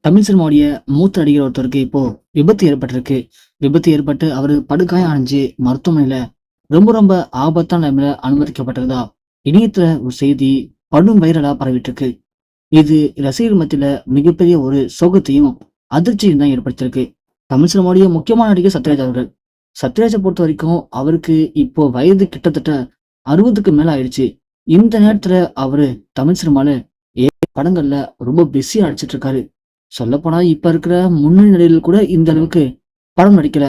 தமிழ் சினிமாவுடைய மூத்த நடிகர் ஒருத்தருக்கு இப்போ விபத்து ஏற்பட்டிருக்கு. விபத்து ஏற்பட்டு அவரு படுகாயம் அடைஞ்சு மருத்துவமனையில ரொம்ப ரொம்ப ஆபத்தான நிலைமையில அனுமதிக்கப்பட்டிருந்தா இணையத்துல ஒரு செய்தி படும் வைரலா பரவிட்டு இருக்கு. இது ரசிகர்கள் மத்தியில மிகப்பெரிய ஒரு சோகத்தையும் அதிர்ச்சியும் தான் ஏற்படுத்தியிருக்கு. தமிழ் சினிமாவுடைய முக்கியமான நடிகர் சத்யராஜ் அவர்கள். சத்யராஜை பொறுத்த வரைக்கும் அவருக்கு இப்போ வயது கிட்டத்தட்ட 60க்கு மேல ஆயிடுச்சு. இந்த நேரத்துல அவரு தமிழ் சினிமால படங்கள்ல ரொம்ப பிஸியா நடிச்சிட்டு இருக்காரு. சொல்லப்போனா இப்ப இருக்கிற முன்னணி நடிகர்கள் கூட இந்த அளவுக்கு படம் நடிக்கல.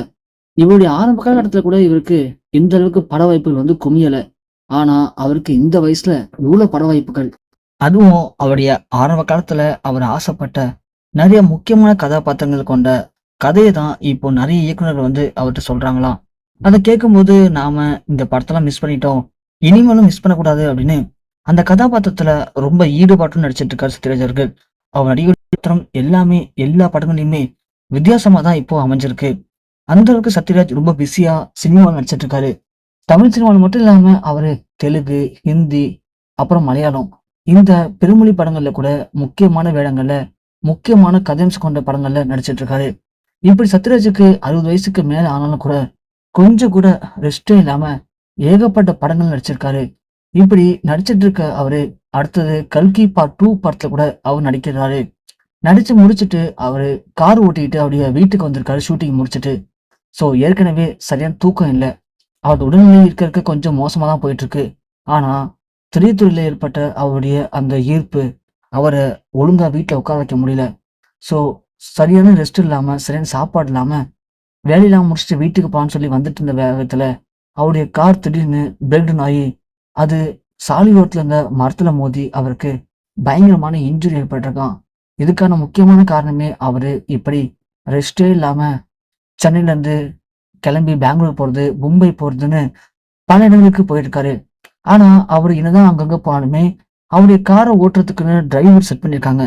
இவருடைய ஆரம்ப காலகட்டத்துல கூட இவருக்கு இந்த அளவுக்கு பட வாய்ப்புகள் குமியல. ஆனா அவருக்கு இந்த வயசுல இவ்வளவு பட வாய்ப்புகள். அதுவும் அவருடைய ஆரம்ப காலத்துல அவர் ஆசைப்பட்ட நிறைய முக்கியமான கதாபாத்திரங்கள் கொண்ட கதையை தான் இப்போ நிறைய இயக்குனர்கள் அவர்கிட்ட சொல்றாங்களாம். அதை கேட்கும்போது நாம இந்த படத்தெல்லாம் மிஸ் பண்ணிட்டோம், இனிமேலும் மிஸ் பண்ணக்கூடாது அப்படின்னு அந்த கதாபாத்திரத்துல ரொம்ப ஈடுபாட்டும் நடிச்சிட்டு இருக்காரு சத்யராஜ் அவர்கள். அவர் நடிகர் பாத்திரம் எல்லாமே எல்லா படங்களையுமே வித்தியாசமா தான் இப்போ அமைஞ்சிருக்கு. அந்த அளவுக்கு சத்யராஜ் ரொம்ப பிஸியா சினிமாவில் நடிச்சிட்டு இருக்காரு. தமிழ் சினிமாவில் மட்டும் இல்லாம அவரு தெலுங்கு, ஹிந்தி, அப்புறம் மலையாளம் இந்த பெருமொழி படங்கள்ல கூட முக்கியமான வேடங்கள்ல முக்கியமான கதையம்சம் கொண்ட படங்கள்ல நடிச்சிட்டு இருக்காரு. இப்படி சத்யராஜுக்கு 60 வயசுக்கு மேல ஆனாலும் கூட கொஞ்சம் கூட ரெஸ்டே இல்லாம ஏகப்பட்ட படங்கள் நடிச்சிருக்காரு. இப்படி நடிச்சிட்டு இருக்க அவரு அடுத்தது கல்கி பார்ட் 2 படத்துல கூட அவர் நடிக்கிறாரு. நடிச்சு முடிச்சுட்டு அவரு கார் ஓட்டிக்கிட்டு அவருடைய வீட்டுக்கு வந்திருக்காரு ஷூட்டிங் முடிச்சுட்டு. ஸோ ஏற்கனவே சரியான தூக்கம் இல்லை. அவரோட உடல்நிலை இருக்க கொஞ்சம் மோசமா தான் போயிட்டு இருக்கு. ஆனா திரைத்துறையில ஏற்பட்ட அவருடைய அந்த ஈர்ப்பு அவரை ஒழுங்கா வீட்டுல உட்கார வைக்க முடியல. ஸோ சரியான ரெஸ்ட் இல்லாம சரியான சாப்பாடு இல்லாம வேலையெல்லாம் முடிச்சுட்டு வீட்டுக்கு போலான்னு சொல்லி வந்துட்டு இருந்த வேகத்துல அவருடைய கார் திடீர்னு பிரேக் டவுன் ஆகி அது சாலை ஓரத்துல இருந்த மரத்துல மோதி அவருக்கு பயங்கரமான இன்ஜுரி ஏற்பட்டிருக்கான். இதுக்கான முக்கியமான காரணமே அவரு இப்படி ரெஸ்டே இல்லாம சென்னையில இருந்து கிளம்பி பெங்களூர் போறது, மும்பை போறதுன்னு பல இடங்களுக்கு போயிருக்காரு. ஆனா அவரு என்னதான் அங்கங்க போனாலுமே அவருடைய காரை ஓட்டுறதுக்குன்னு டிரைவர் செட் பண்ணியிருக்காங்க.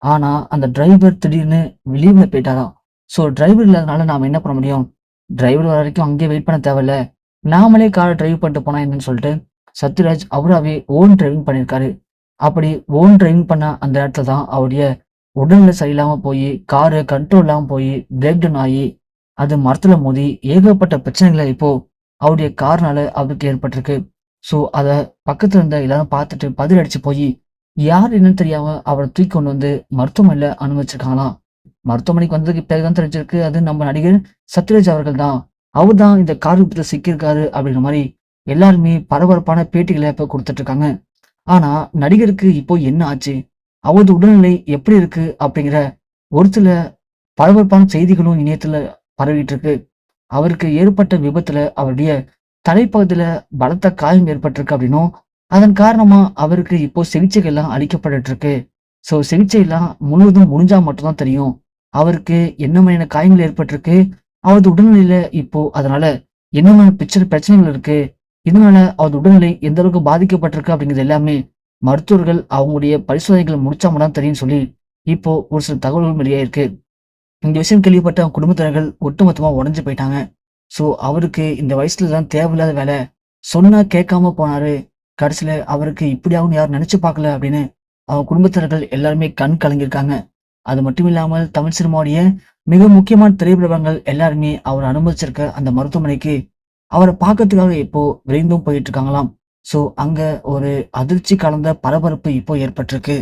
ஆனா அந்த டிரைவர் திடீர்னு லீவ்ல போயிட்டாராம். ஸோ டிரைவர் இல்லாதனால நாம என்ன பண்ண முடியும்? டிரைவர் வர வரைக்கும் அங்கேயே வெயிட் பண்ண தேவையில்ல, நாமளே காரை டிரைவ் பண்ணிட்டு போனா என்னன்னு சொல்லிட்டு சத்யராஜ் அவராவே ஓன் டிரைவிங் பண்ணியிருக்காரு. அப்படி ஓன் டிரைவிங் பண்ண அந்த இடத்துல தான் அவருடைய உடல்நிலை சரியில்லாம போய் காரு கண்ட்ரோல் இல்லாம போய் பிரேக் டவுன் ஆகி அது மரத்துல மோதி ஏகப்பட்ட பிரச்சனைகளை இப்போ அவருடைய கார்னால அவருக்கு ஏற்பட்டிருக்கு. ஸோ அதை பக்கத்துல இருந்த எல்லாரும் பார்த்துட்டு பதில் அடிச்சு போய் யார் என்னன்னு தெரியாம அவரை தூக்கி கொண்டு மருத்துவமனையில அனுமதிச்சிருக்காங்களாம். மருத்துவமனைக்கு வந்ததுக்கு பிறகுதான் தெரிஞ்சிருக்கு அது நம்ம நடிகர் சத்யராஜ் அவர்கள் தான். அவர் தான் இந்த கார் விபத்துல சிக்கியிருக்காரு அப்படிங்கிற மாதிரி எல்லாருமே பரபரப்பான பேட்டிகளை இப்ப கொடுத்துட்டு இருக்காங்க. ஆனா நடிகருக்கு இப்போ என்ன ஆச்சு, அவரது உடல்நிலை எப்படி இருக்கு அப்படிங்கிற ஒரு சில பரபரப்பான செய்திகளும் இணையத்துல பரவிட்டு இருக்கு. அவருக்கு ஏற்பட்ட விபத்துல அவருடைய தலைப்பகுதியில பலத்த காயம் ஏற்பட்டிருக்கு அப்படின்னும் அதன் காரணமா அவருக்கு இப்போ சிகிச்சைகள் எல்லாம் அளிக்கப்பட்டு இருக்கு. ஸோ சிகிச்சை எல்லாம் முழுவதும் முடிஞ்சா மட்டும்தான் தெரியும் அவருக்கு என்ன மாதிரியான காயங்கள் ஏற்பட்டிருக்கு, அவரது உடல்நிலையில இப்போ அதனால என்ன மாதிரி பிரச்சனைகள் இருக்கு, இதனால அவரது உடல்நிலை எந்த அளவுக்கு பாதிக்கப்பட்டிருக்கு அப்படிங்கிறது எல்லாமே மருத்துவர்கள் அவங்களுடைய பரிசோதனைகளை முடிச்சா மட்டும் தெரியும் சொல்லி இப்போ ஒரு சில தகவல்கள் வெளியாயிருக்கு. இந்த விஷயம் கேள்விப்பட்ட அவங்க குடும்பத்தினர்கள் ஒட்டுமொத்தமா உடஞ்சு போயிட்டாங்க. ஸோ அவருக்கு இந்த வயசுல தான் தேவையில்லாத வேலை, சொன்னா கேட்காம போனாரு, கடைசியில அவருக்கு இப்படியாவும் யாரும் நினைச்சு பார்க்கல அப்படின்னு அவங்க குடும்பத்தினர்கள் எல்லாருமே கண் கலங்கியிருக்காங்க. அது மட்டும் இல்லாமல் தமிழ் சினிமாவுடைய மிக முக்கியமான திரைப்படங்கள் எல்லாருமே அவர் அனுமதிச்சிருக்க அந்த மருத்துவமனைக்கு அவரை பார்க்கறதுக்காக இப்போ விரைந்தும் போயிட்டு இருக்காங்களாம். ஸோ அங்க ஒரு அதிர்ச்சி கலந்த பரபரப்பு இப்போ ஏற்பட்டிருக்கு.